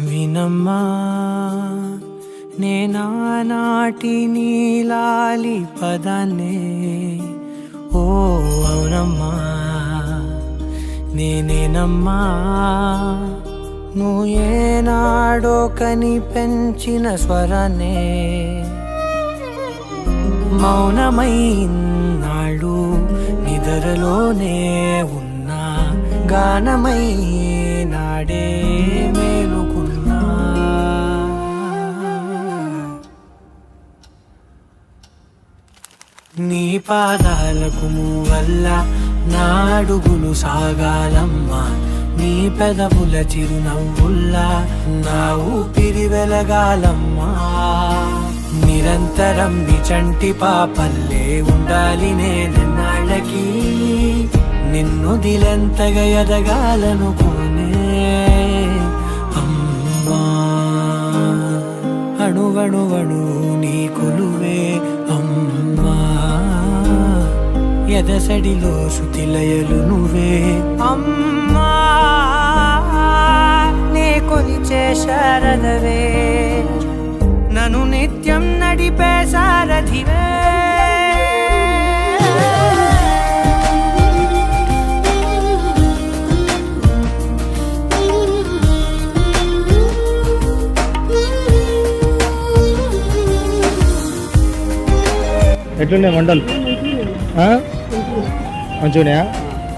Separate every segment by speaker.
Speaker 1: వినమ్మా నేనానాటి నీలాలి పదాన్నే, ఓ అవునమ్మా నేనేనమ్మా నువ్వు ఏనాడో కని పెంచిన స్వరాన్నే. మౌనమైనాడు నిద్రలోనే ఉన్నా, గానమై నాడే మేలుకున్నా. నీ పాదాలకు మూవల్ల నా అడుగులు సాగాలమ్మా, నీ పెదవుల చిరునవ్వుల్లా నా ఊపిరి వెలగాలమ్మా. నిరంతరం నిచంటి పాపల్లే ఉండాలి నేనెన్నాళ్ళకి, నిన్ను దిలెంతగా ఎదగాలనుకోనే అమ్మా. అణువణువణు నీ కొలువే అమ్మా, ఎదసడిలో శృతిలయలు నువ్వే అమ్మా. నే కొలిచే శారదవే, నన్ను నిత్యం నడిపే సారథివే.
Speaker 2: ఎట్లున్నాయి వంటలు? మంచిగా.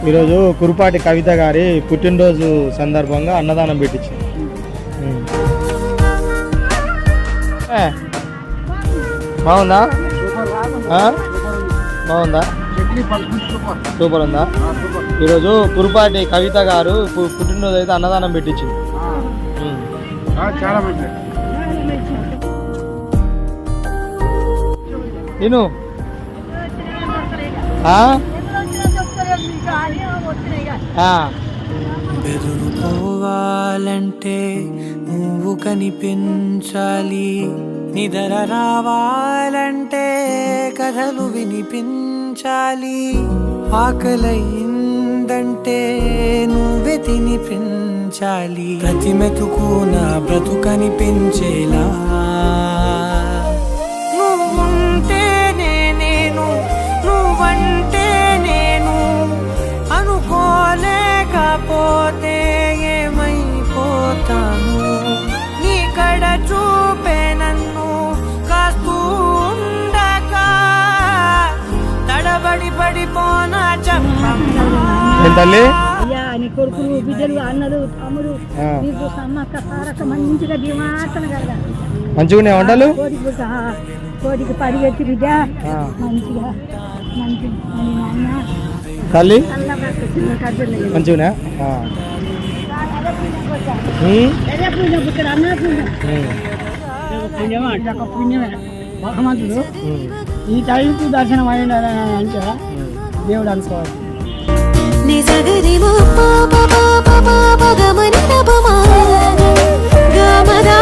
Speaker 2: ఈరోజు కురుపాటి కవిత గారి పుట్టినరోజు సందర్భంగా అన్నదానం పెట్టించింది. బాగుందా? బాగుందా? సూపర్ ఉందా? ఈరోజు కురుపాటి కవిత గారు పుట్టినరోజు అయితే అన్నదానం పెట్టించింది. నేను
Speaker 1: బెదురుకోవాలంటే నువ్వు కనిపించాలి, నిద్ర రావాలంటే కథలు వినిపించాలి, ఆకలైందంటే నువ్వే తినిపించాలి, ప్రతి మెతుకు నా బ్రతుకనిపించేలా. నువ్వుంటేనే నేను, నువ్వంటే నేను, అనుకోలేకపోతే ఏమైపోతాను. నీ కడ చూపే నన్ను కాస్తూ ఉండగా తడబడి పడిపోనా చెప్పమ్మా.
Speaker 3: అయ్యా నీ కొడుకులు బిడ్డలు అన్నలు తమ్ముడు నీకు సమ్మక్క సారక్క మంచిగా దిమాటన కలగాలి.
Speaker 2: మంచిగా వంటలు
Speaker 3: కోడికి పరిగెత్తి బిడ్డ మంచిగా మంచి నాన్న
Speaker 2: తల్లి మంచిగా
Speaker 3: పుణ్యమే భగవంతుడు ఈ టైంకు దర్శనం అయిందని అంటే దేవుడు అనుకోవాలి.
Speaker 4: నిజగరిమ పాప పాప పాప గమని నభమా గమదా